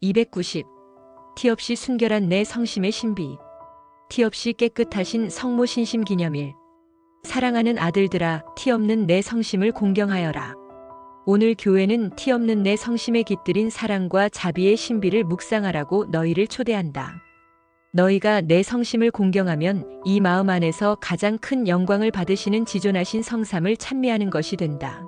290. 티 없이 순결한 내 성심의 신비. 티 없이 깨끗하신 성모 신심 기념일. 사랑하는 아들들아, 티 없는 내 성심을 공경하여라. 오늘 교회는 티 없는 내 성심에 깃들인 사랑과 자비의 신비를 묵상하라고 너희를 초대한다. 너희가 내 성심을 공경하면 이 마음 안에서 가장 큰 영광을 받으시는 지존하신 성삼을 찬미하는 것이 된다.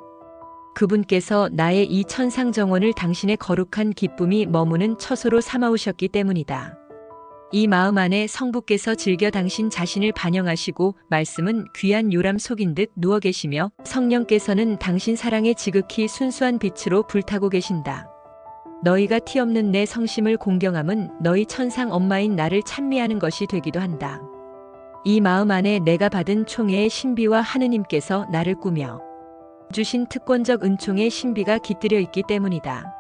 그분께서 나의 이 천상정원을 당신의 거룩한 기쁨이 머무는 처소로 삼아오셨기 때문이다. 이 마음 안에 성부께서 즐겨 당신 자신을 반영하시고 말씀은 귀한 요람 속인 듯 누워 계시며 성령께서는 당신 사랑의 지극히 순수한 빛으로 불타고 계신다. 너희가 티 없는 내 성심을 공경함은 너희 천상 엄마인 나를 찬미하는 것이 되기도 한다. 이 마음 안에 내가 받은 총애의 신비와 하느님께서 나를 꾸며 주신 특권적 은총의 신비가 깃들여 있기 때문이다.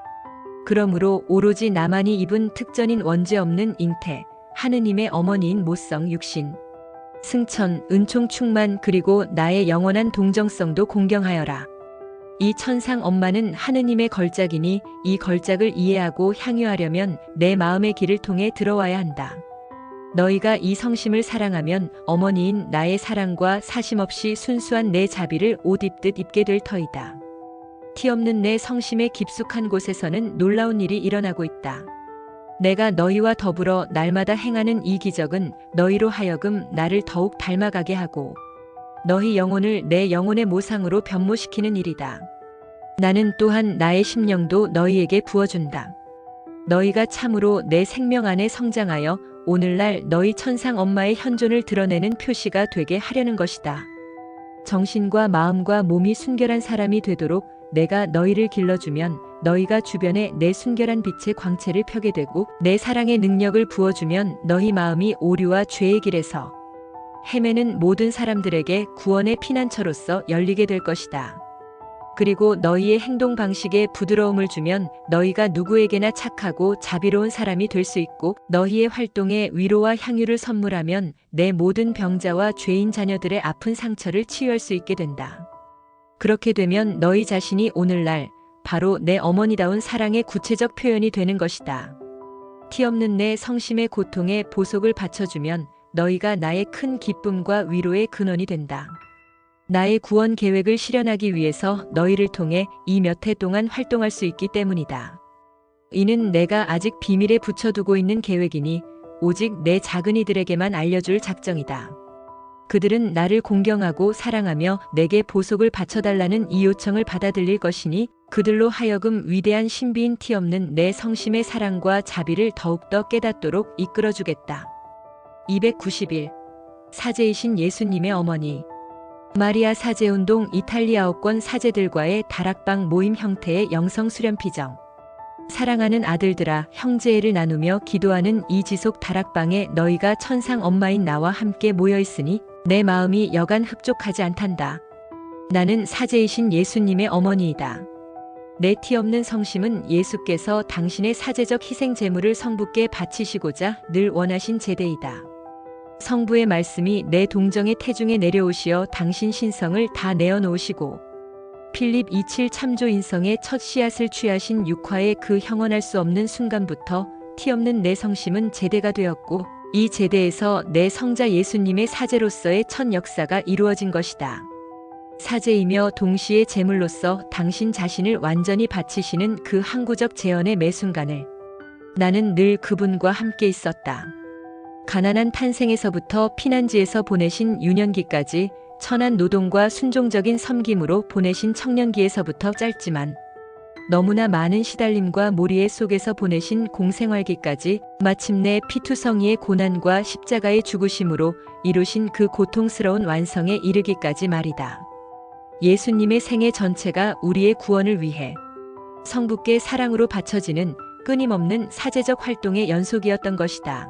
그러므로 오로지 나만이 입은 특전인 원죄 없는 잉태, 하느님의 어머니인 모성 육신, 승천, 은총 충만 그리고 나의 영원한 동정성도 공경하여라. 이 천상 엄마는 하느님의 걸작이니 이 걸작을 이해하고 향유하려면 내 마음의 길을 통해 들어와야 한다. 너희가 이 성심을 사랑하면 어머니인 나의 사랑과 사심없이 순수한 내 자비를 옷 입듯 입게 될 터이다. 티 없는 내 성심의 깊숙한 곳에서는 놀라운 일이 일어나고 있다. 내가 너희와 더불어 날마다 행하는 이 기적은 너희로 하여금 나를 더욱 닮아가게 하고 너희 영혼을 내 영혼의 모상으로 변모시키는 일이다. 나는 또한 나의 심령도 너희에게 부어준다. 너희가 참으로 내 생명 안에 성장하여 오늘날 너희 천상 엄마의 현존을 드러내는 표시가 되게 하려는 것이다. 정신과 마음과 몸이 순결한 사람이 되도록 내가 너희를 길러주면 너희가 주변에 내 순결한 빛의 광채를 펴게 되고 내 사랑의 능력을 부어주면 너희 마음이 오류와 죄의 길에서 헤매는 모든 사람들에게 구원의 피난처로서 열리게 될 것이다. 그리고 너희의 행동 방식에 부드러움을 주면 너희가 누구에게나 착하고 자비로운 사람이 될 수 있고 너희의 활동에 위로와 향유를 선물하면 내 모든 병자와 죄인 자녀들의 아픈 상처를 치유할 수 있게 된다. 그렇게 되면 너희 자신이 오늘날 바로 내 어머니다운 사랑의 구체적 표현이 되는 것이다. 티 없는 내 성심의 고통에 보석을 받쳐주면 너희가 나의 큰 기쁨과 위로의 근원이 된다. 나의 구원 계획을 실현하기 위해서 너희를 통해 이 몇 해 동안 활동할 수 있기 때문이다. 이는 내가 아직 비밀에 붙여두고 있는 계획이니 오직 내 작은 이들에게만 알려줄 작정이다. 그들은 나를 공경하고 사랑하며 내게 보석을 바쳐달라는 이 요청을 받아들일 것이니 그들로 하여금 위대한 신비인 티 없는 내 성심의 사랑과 자비를 더욱더 깨닫도록 이끌어주겠다. 291. 사제이신 예수님의 어머니. 마리아 사제운동 이탈리아어권 사제들과의 다락방 모임 형태의 영성 수련 피정. 사랑하는 아들들아, 형제애를 나누며 기도하는 이 지속 다락방에 너희가 천상 엄마인 나와 함께 모여 있으니 내 마음이 여간 흡족하지 않단다. 나는 사제이신 예수님의 어머니이다. 내 티 없는 성심은 예수께서 당신의 사제적 희생 제물을 성부께 바치시고자 늘 원하신 제대이다. 성부의 말씀이 내 동정의 태중에 내려오시어 당신 신성을 다 내어놓으시고 필립 27 참조 인성의 첫 씨앗을 취하신 육화의 그 형언할 수 없는 순간부터 티 없는 내 성심은 제대가 되었고 이 제대에서 내 성자 예수님의 사제로서의 첫 역사가 이루어진 것이다. 사제이며 동시에 제물로서 당신 자신을 완전히 바치시는 그 항구적 재현의 매 순간을 나는 늘 그분과 함께 있었다. 가난한 탄생에서부터 피난지에서 보내신 유년기까지 천한 노동과 순종적인 섬김으로 보내신 청년기에서부터 짧지만 너무나 많은 시달림과 모리애 속에서 보내신 공생활기까지 마침내 피투성이의 고난과 십자가의 죽으심으로 이루신 그 고통스러운 완성에 이르기까지 말이다. 예수님의 생애 전체가 우리의 구원을 위해 성부께 사랑으로 바쳐지는 끊임없는 사제적 활동의 연속이었던 것이다.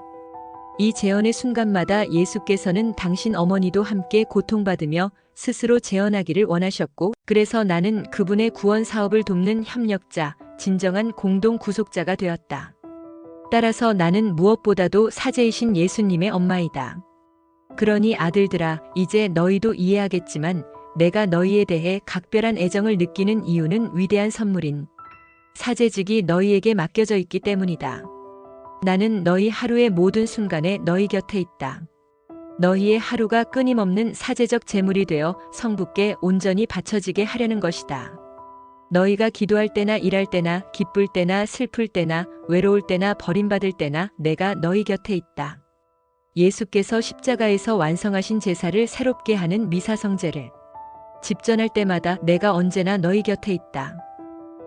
이 재현의 순간마다 예수께서는 당신 어머니도 함께 고통받으며 스스로 재현하기를 원하셨고 그래서 나는 그분의 구원 사업을 돕는 협력자, 진정한 공동 구속자가 되었다. 따라서 나는 무엇보다도 사제이신 예수님의 엄마이다. 그러니 아들들아, 이제 너희도 이해하겠지만 내가 너희에 대해 각별한 애정을 느끼는 이유는 위대한 선물인 사제직이 너희에게 맡겨져 있기 때문이다. 나는 너희 하루의 모든 순간에 너희 곁에 있다. 너희의 하루가 끊임없는 사제적 제물이 되어 성부께 온전히 바쳐지게 하려는 것이다. 너희가 기도할 때나 일할 때나 기쁠 때나 슬플 때나 외로울 때나 버림받을 때나 내가 너희 곁에 있다. 예수께서 십자가에서 완성하신 제사를 새롭게 하는 미사성제를 집전할 때마다 내가 언제나 너희 곁에 있다.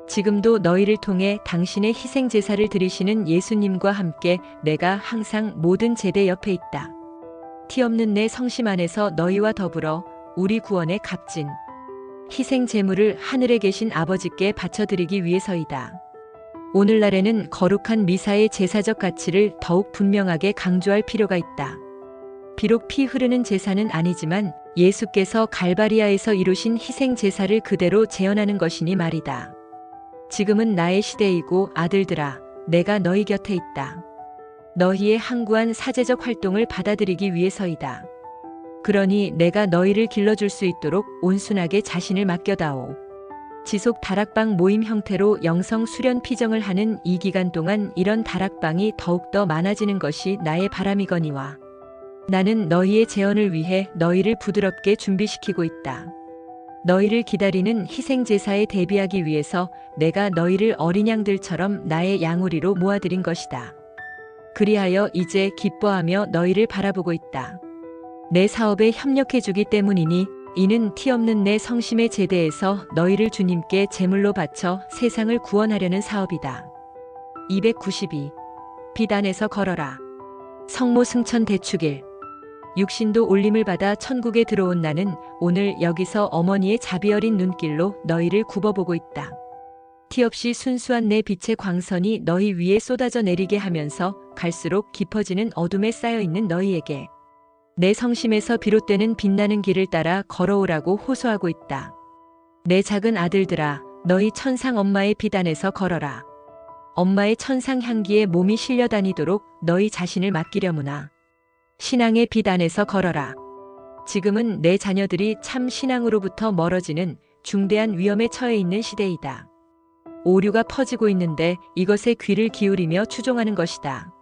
지금도 너희를 통해 당신의 희생 제사를 드리시는 예수님과 함께 내가 항상 모든 제대 옆에 있다. 티 없는 내 성심 안에서 너희와 더불어 우리 구원의 값진 희생 제물을 하늘에 계신 아버지께 바쳐드리기 위해서이다. 오늘날에는 거룩한 미사의 제사적 가치를 더욱 분명하게 강조할 필요가 있다. 비록 피 흐르는 제사는 아니지만 예수께서 갈바리아에서 이루신 희생 제사를 그대로 재현하는 것이니 말이다. 지금은 나의 시대이고 아들들아, 내가 너희 곁에 있다. 너희의 항구한 사제적 활동을 받아들이기 위해서이다. 그러니 내가 너희를 길러줄 수 있도록 온순하게 자신을 맡겨다오. 지속 다락방 모임 형태로 영성 수련 피정을 하는 이 기간 동안 이런 다락방이 더욱더 많아지는 것이 나의 바람이거니와 나는 너희의 재현을 위해 너희를 부드럽게 준비시키고 있다. 너희를 기다리는 희생제사에 대비하기 위해서 내가 너희를 어린 양들처럼 나의 양우리로 모아들인 것이다. 그리하여 이제 기뻐하며 너희를 바라보고 있다. 내 사업에 협력해주기 때문이니 이는 티 없는 내 성심의 제대에서 너희를 주님께 제물로 바쳐 세상을 구원하려는 사업이다. 292. 비단에서 걸어라. 성모 승천 대축일. 육신도 올림을 받아 천국에 들어온 나는 오늘 여기서 어머니의 자비 어린 눈길로 너희를 굽어보고 있다. 티 없이 순수한 내 빛의 광선이 너희 위에 쏟아져 내리게 하면서 갈수록 깊어지는 어둠에 쌓여있는 너희에게 내 성심에서 비롯되는 빛나는 길을 따라 걸어오라고 호소하고 있다. 내 작은 아들들아, 너희 천상 엄마의 비단에서 걸어라. 엄마의 천상 향기에 몸이 실려 다니도록 너희 자신을 맡기려무나. 신앙의 비단에서 걸어라. 지금은 내 자녀들이 참 신앙으로부터 멀어지는 중대한 위험에 처해 있는 시대이다. 오류가 퍼지고 있는데 이것에 귀를 기울이며 추종하는 것이다.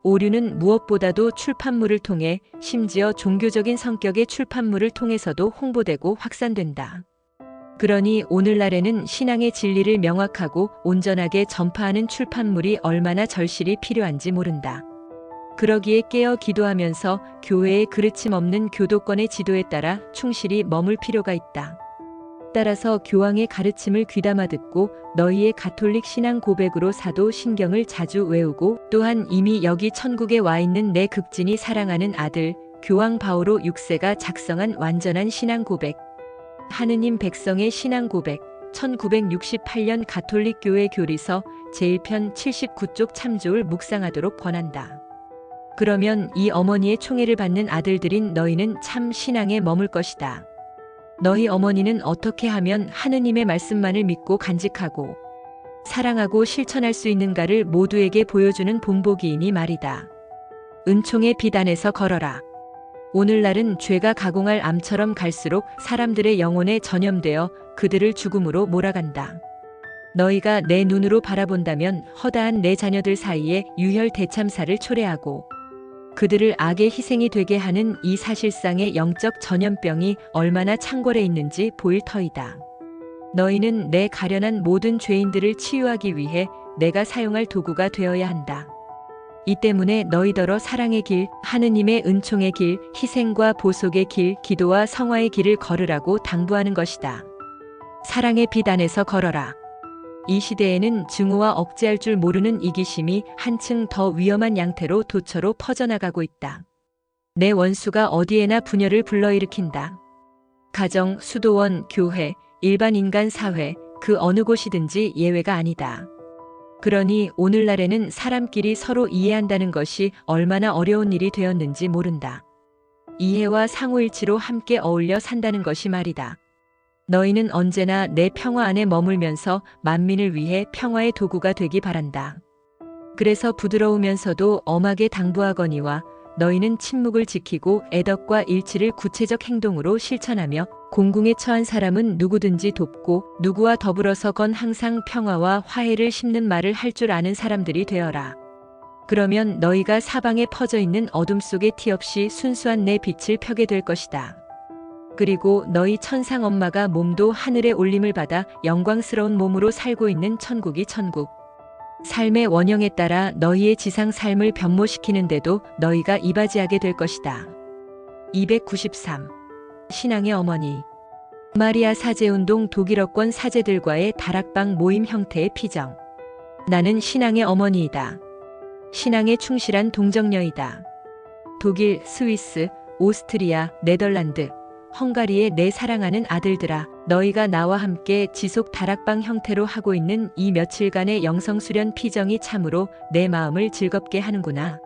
오류는 무엇보다도 출판물을 통해 심지어 종교적인 성격의 출판물을 통해서도 홍보되고 확산된다. 그러니 오늘날에는 신앙의 진리를 명확하고 온전하게 전파하는 출판물이 얼마나 절실히 필요한지 모른다. 그러기에 깨어 기도하면서 교회의 그르침 없는 교도권의 지도에 따라 충실히 머물 필요가 있다. 따라서 교황의 가르침을 귀담아 듣고 너희의 가톨릭 신앙 고백으로 사도 신경을 자주 외우고 또한 이미 여기 천국에 와 있는 내 극진히 사랑하는 아들 교황 바오로 6세가 작성한 완전한 신앙 고백 하느님 백성의 신앙 고백 1968년 가톨릭 교회 교리서 제1편 79쪽 참조를 묵상하도록 권한다. 그러면 이 어머니의 총애를 받는 아들들인 너희는 참 신앙에 머물 것이다. 너희 어머니는 어떻게 하면 하느님의 말씀만을 믿고 간직하고 사랑하고 실천할 수 있는가를 모두에게 보여주는 본보기이니 말이다. 은총의 비단에서 걸어라. 오늘날은 죄가 가공할 암처럼 갈수록 사람들의 영혼에 전염되어 그들을 죽음으로 몰아간다. 너희가 내 눈으로 바라본다면 허다한 내 자녀들 사이에 유혈 대참사를 초래하고 그들을 악의 희생이 되게 하는 이 사실상의 영적 전염병이 얼마나 창궐해 있는지 보일 터이다. 너희는 내 가련한 모든 죄인들을 치유하기 위해 내가 사용할 도구가 되어야 한다. 이 때문에 너희더러 사랑의 길, 하느님의 은총의 길, 희생과 보속의 길, 기도와 성화의 길을 걸으라고 당부하는 것이다. 사랑의 비단에서 걸어라. 이 시대에는 증오와 억제할 줄 모르는 이기심이 한층 더 위험한 양태로 도처로 퍼져나가고 있다. 내 원수가 어디에나 분열을 불러일으킨다. 가정, 수도원, 교회, 일반 인간 사회, 그 어느 곳이든지 예외가 아니다. 그러니 오늘날에는 사람끼리 서로 이해한다는 것이 얼마나 어려운 일이 되었는지 모른다. 이해와 상호일치로 함께 어울려 산다는 것이 말이다. 너희는 언제나 내 평화 안에 머물면서 만민을 위해 평화의 도구가 되기 바란다. 그래서 부드러우면서도 엄하게 당부하거니와 너희는 침묵을 지키고 애덕과 일치를 구체적 행동으로 실천하며 공궁에 처한 사람은 누구든지 돕고 누구와 더불어서건 항상 평화와 화해를 심는 말을 할 줄 아는 사람들이 되어라. 그러면 너희가 사방에 퍼져 있는 어둠 속에 티 없이 순수한 내 빛을 펴게 될 것이다. 그리고 너희 천상 엄마가 몸도 하늘의 올림을 받아 영광스러운 몸으로 살고 있는 천국이 천국. 삶의 원형에 따라 너희의 지상 삶을 변모시키는데도 너희가 이바지하게 될 것이다. 293. 신앙의 어머니. 마리아 사제운동 독일어권 사제들과의 다락방 모임 형태의 피정. 나는 신앙의 어머니이다. 신앙에 충실한 동정녀이다. 독일, 스위스, 오스트리아, 네덜란드, 헝가리의 내 사랑하는 아들들아, 너희가 나와 함께 지속 다락방 형태로 하고 있는 이 며칠간의 영성수련 피정이 참으로 내 마음을 즐겁게 하는구나.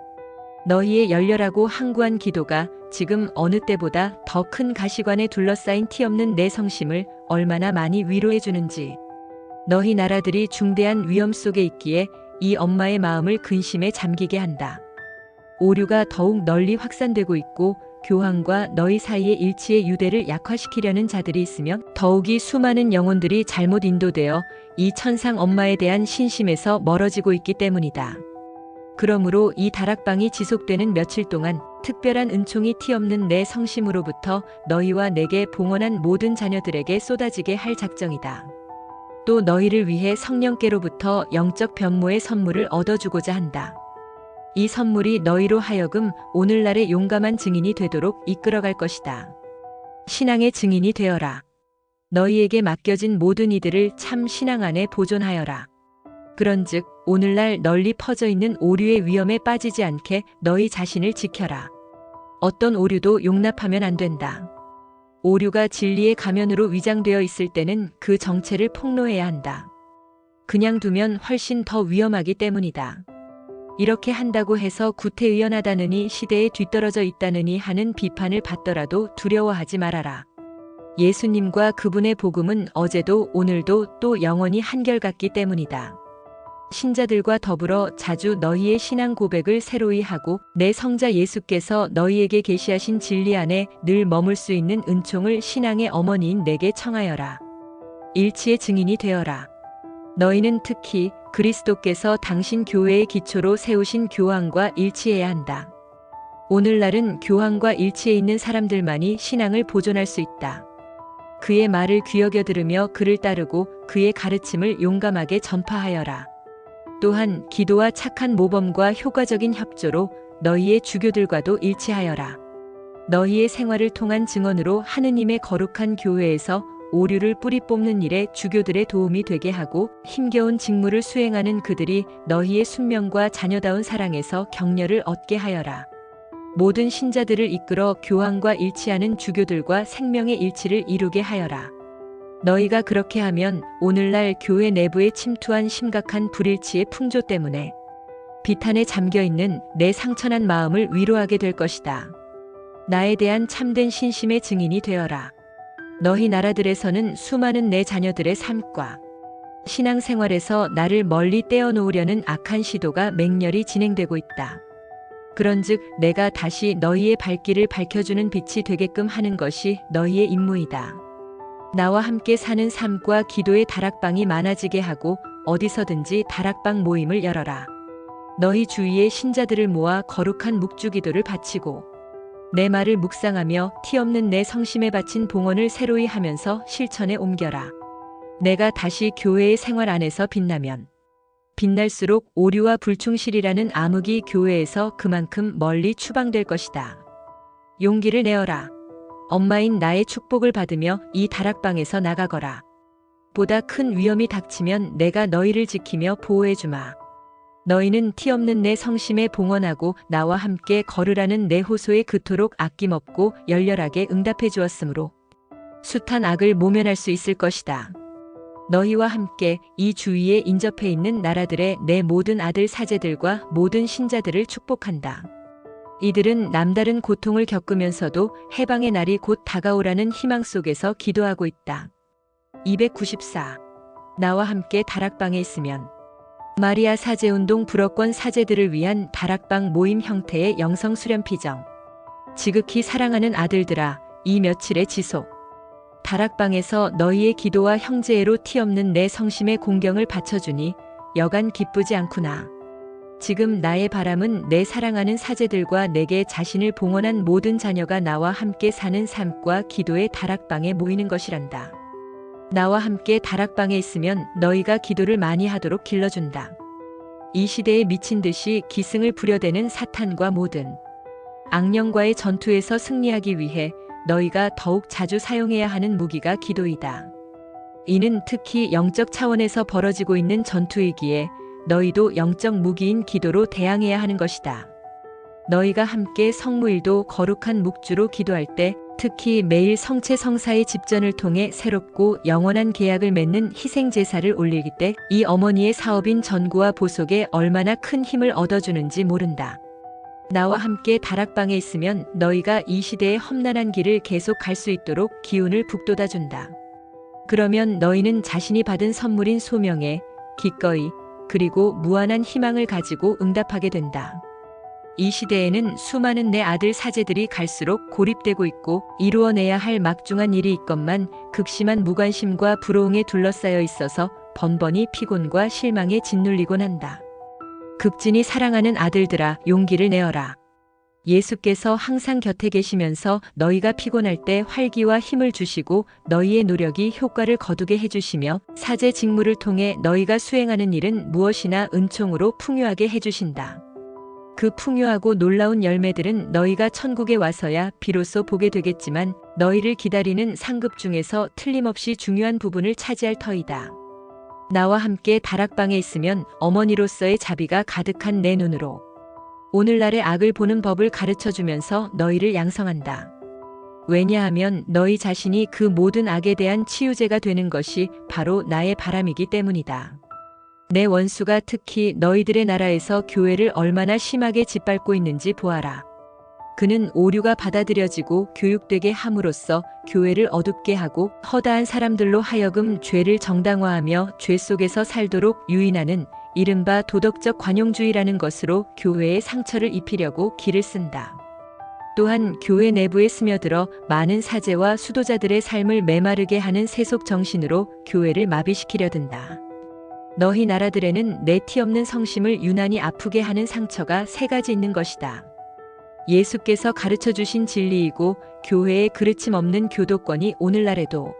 너희의 열렬하고 항구한 기도가 지금 어느 때보다 더 큰 가시관에 둘러싸인 티 없는 내 성심을 얼마나 많이 위로해 주는지. 너희 나라들이 중대한 위험 속에 있기에 이 엄마의 마음을 근심에 잠기게 한다. 오류가 더욱 널리 확산되고 있고 교황과 너희 사이의 일치의 유대를 약화시키려는 자들이 있으며 더욱이 수많은 영혼들이 잘못 인도되어 이 천상 엄마에 대한 신심에서 멀어지고 있기 때문이다. 그러므로 이 다락방이 지속되는 며칠 동안 특별한 은총이 티 없는 내 성심으로부터 너희와 내게 봉헌한 모든 자녀들에게 쏟아지게 할 작정이다. 또 너희를 위해 성령께로부터 영적 변모의 선물을 얻어주고자 한다. 이 선물이 너희로 하여금 오늘날의 용감한 증인이 되도록 이끌어갈 것이다. 신앙의 증인이 되어라. 너희에게 맡겨진 모든 이들을 참 신앙 안에 보존하여라. 그런즉 오늘날 널리 퍼져 있는 오류의 위험에 빠지지 않게 너희 자신을 지켜라. 어떤 오류도 용납하면 안 된다. 오류가 진리의 가면으로 위장되어 있을 때는 그 정체를 폭로해야 한다. 그냥 두면 훨씬 더 위험하기 때문이다. 이렇게 한다고 해서 구태의연하다느니 시대에 뒤떨어져 있다느니 하는 비판을 받더라도 두려워하지 말아라. 예수님과 그분의 복음은 어제도 오늘도 또 영원히 한결같기 때문이다. 신자들과 더불어 자주 너희의 신앙 고백을 새로이 하고 내 성자 예수께서 너희에게 계시하신 진리 안에 늘 머물 수 있는 은총을 신앙의 어머니인 내게 청하여라. 일치의 증인이 되어라. 너희는 특히 그리스도께서 당신 교회의 기초로 세우신 교황과 일치해야 한다. 오늘날은 교황과 일치해 있는 사람들만이 신앙을 보존할 수 있다. 그의 말을 귀여겨 들으며 그를 따르고 그의 가르침을 용감하게 전파하여라. 또한 기도와 착한 모범과 효과적인 협조로 너희의 주교들과도 일치하여라. 너희의 생활을 통한 증언으로 하느님의 거룩한 교회에서 오류를 뿌리 뽑는 일에 주교들의 도움이 되게 하고 힘겨운 직무를 수행하는 그들이 너희의 순명과 자녀다운 사랑에서 격려를 얻게 하여라. 모든 신자들을 이끌어 교황과 일치하는 주교들과 생명의 일치를 이루게 하여라. 너희가 그렇게 하면 오늘날 교회 내부에 침투한 심각한 불일치의 풍조 때문에 비탄에 잠겨있는 내 상처난 마음을 위로하게 될 것이다. 나에 대한 참된 신심의 증인이 되어라. 너희 나라들에서는 수많은 내 자녀들의 삶과 신앙생활에서 나를 멀리 떼어놓으려는 악한 시도가 맹렬히 진행되고 있다. 그런즉 내가 다시 너희의 발길을 밝혀주는 빛이 되게끔 하는 것이 너희의 임무이다. 나와 함께 사는 삶과 기도의 다락방이 많아지게 하고 어디서든지 다락방 모임을 열어라. 너희 주위의 신자들을 모아 거룩한 묵주기도를 바치고 내 말을 묵상하며 티 없는 내 성심에 바친 봉헌을 새로이 하면서 실천에 옮겨라. 내가 다시 교회의 생활 안에서 빛나면 빛날수록 오류와 불충실이라는 암흑이 교회에서 그만큼 멀리 추방될 것이다. 용기를 내어라. 엄마인 나의 축복을 받으며 이 다락방에서 나가거라. 보다 큰 위험이 닥치면 내가 너희를 지키며 보호해주마. 너희는 티 없는 내 성심에 봉헌하고 나와 함께 걸으라는 내 호소에 그토록 아낌없고 열렬하게 응답해 주었으므로 숱한 악을 모면할 수 있을 것이다. 너희와 함께 이 주위에 인접해 있는 나라들의 내 모든 아들 사제들과 모든 신자들을 축복한다. 이들은 남다른 고통을 겪으면서도 해방의 날이 곧 다가오라는 희망 속에서 기도하고 있다. 294. 나와 함께 다락방에 있으면 마리아 사제운동 불어권 사제들을 위한 다락방 모임 형태의 영성 수련 피정. 지극히 사랑하는 아들들아, 이 며칠의 지속. 다락방에서 너희의 기도와 형제애로 티없는 내 성심의 공경을 바쳐주니 여간 기쁘지 않구나. 지금 나의 바람은 내 사랑하는 사제들과 내게 자신을 봉헌한 모든 자녀가 나와 함께 사는 삶과 기도의 다락방에 모이는 것이란다. 나와 함께 다락방에 있으면 너희가 기도를 많이 하도록 길러준다. 이 시대에 미친 듯이 기승을 부려대는 사탄과 모든 악령과의 전투에서 승리하기 위해 너희가 더욱 자주 사용해야 하는 무기가 기도이다. 이는 특히 영적 차원에서 벌어지고 있는 전투이기에 너희도 영적 무기인 기도로 대항해야 하는 것이다. 너희가 함께 성무일도 거룩한 묵주로 기도할 때, 특히 매일 성체 성사의 집전을 통해 새롭고 영원한 계약을 맺는 희생제사를 올릴 때 이 어머니의 사업인 전구와 보속에 얼마나 큰 힘을 얻어주는지 모른다. 나와 함께 다락방에 있으면 너희가 이 시대의 험난한 길을 계속 갈 수 있도록 기운을 북돋아준다. 그러면 너희는 자신이 받은 선물인 소명에 기꺼이 그리고 무한한 희망을 가지고 응답하게 된다. 이 시대에는 수많은 내 아들 사제들이 갈수록 고립되고 있고 이루어내야 할 막중한 일이 있건만 극심한 무관심과 부러움에 둘러싸여 있어서 번번이 피곤과 실망에 짓눌리곤 한다. 극진히 사랑하는 아들들아, 용기를 내어라. 예수께서 항상 곁에 계시면서 너희가 피곤할 때 활기와 힘을 주시고 너희의 노력이 효과를 거두게 해주시며 사제 직무를 통해 너희가 수행하는 일은 무엇이나 은총으로 풍요하게 해주신다. 그 풍요하고 놀라운 열매들은 너희가 천국에 와서야 비로소 보게 되겠지만 너희를 기다리는 상급 중에서 틀림없이 중요한 부분을 차지할 터이다. 나와 함께 다락방에 있으면 어머니로서의 자비가 가득한 내 눈으로 오늘날의 악을 보는 법을 가르쳐주면서 너희를 양성한다. 왜냐하면 너희 자신이 그 모든 악에 대한 치유제가 되는 것이 바로 나의 바람이기 때문이다. 내 원수가 특히 너희들의 나라에서 교회를 얼마나 심하게 짓밟고 있는지 보아라. 그는 오류가 받아들여지고 교육되게 함으로써 교회를 어둡게 하고 허다한 사람들로 하여금 죄를 정당화하며 죄 속에서 살도록 유인하는 이른바 도덕적 관용주의라는 것으로 교회에 상처를 입히려고 기를 쓴다. 또한 교회 내부에 스며들어 많은 사제와 수도자들의 삶을 메마르게 하는 세속 정신으로 교회를 마비시키려 든다. 너희 나라들에는 내 티 없는 성심을 유난히 아프게 하는 상처가 세 가지 있는 것이다. 예수께서 가르쳐 주신 진리이고 교회에 그르침 없는 교도권이 오늘날에도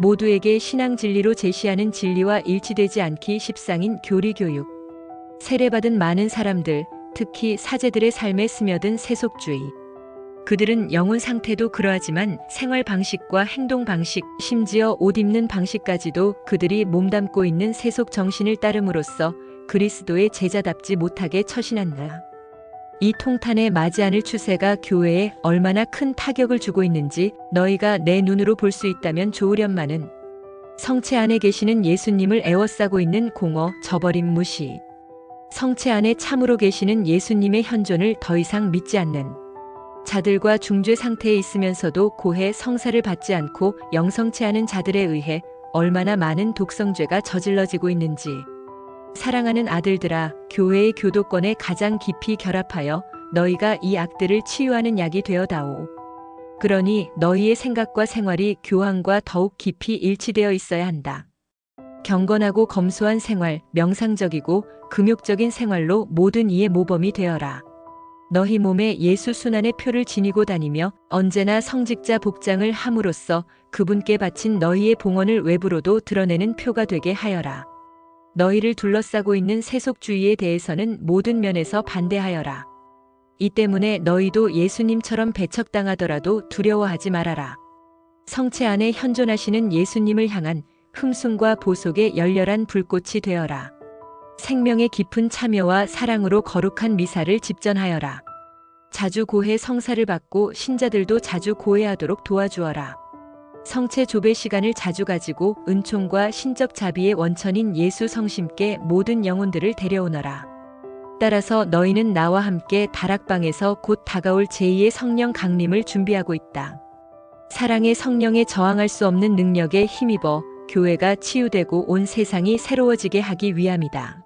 모두에게 신앙 진리로 제시하는 진리와 일치되지 않기 십상인 교리교육. 세례받은 많은 사람들, 특히 사제들의 삶에 스며든 세속주의. 그들은 영혼 상태도 그러하지만 생활 방식과 행동 방식, 심지어 옷 입는 방식까지도 그들이 몸담고 있는 세속 정신을 따름으로써 그리스도의 제자답지 못하게 처신한다. 이 통탄에 맞이 않을 추세가 교회에 얼마나 큰 타격을 주고 있는지 너희가 내 눈으로 볼 수 있다면 좋으련마는 성체 안에 계시는 예수님을 애워싸고 있는 공허, 저버림 무시. 성체 안에 참으로 계시는 예수님의 현존을 더 이상 믿지 않는 자들과 중죄 상태에 있으면서도 고해 성사를 받지 않고 영성치 않은 자들에 의해 얼마나 많은 독성죄가 저질러지고 있는지. 사랑하는 아들들아, 교회의 교도권에 가장 깊이 결합하여 너희가 이 악들을 치유하는 약이 되어다오. 그러니 너희의 생각과 생활이 교황과 더욱 깊이 일치되어 있어야 한다. 경건하고 검소한 생활, 명상적이고 금욕적인 생활로 모든 이의 모범이 되어라. 너희 몸에 예수 순환의 표를 지니고 다니며 언제나 성직자 복장을 함으로써 그분께 바친 너희의 봉헌을 외부로도 드러내는 표가 되게 하여라. 너희를 둘러싸고 있는 세속주의에 대해서는 모든 면에서 반대하여라. 이 때문에 너희도 예수님처럼 배척당하더라도 두려워하지 말아라. 성체 안에 현존하시는 예수님을 향한 흠숭과 보속의 열렬한 불꽃이 되어라. 생명의 깊은 참여와 사랑으로 거룩한 미사를 집전하여라. 자주 고해 성사를 받고 신자들도 자주 고해하도록 도와주어라. 성체 조배 시간을 자주 가지고 은총과 신적 자비의 원천인 예수 성심께 모든 영혼들을 데려오너라. 따라서 너희는 나와 함께 다락방에서 곧 다가올 제2의 성령 강림을 준비하고 있다. 사랑의 성령에 저항할 수 없는 능력에 힘입어 교회가 치유되고 온 세상이 새로워지게 하기 위함이다.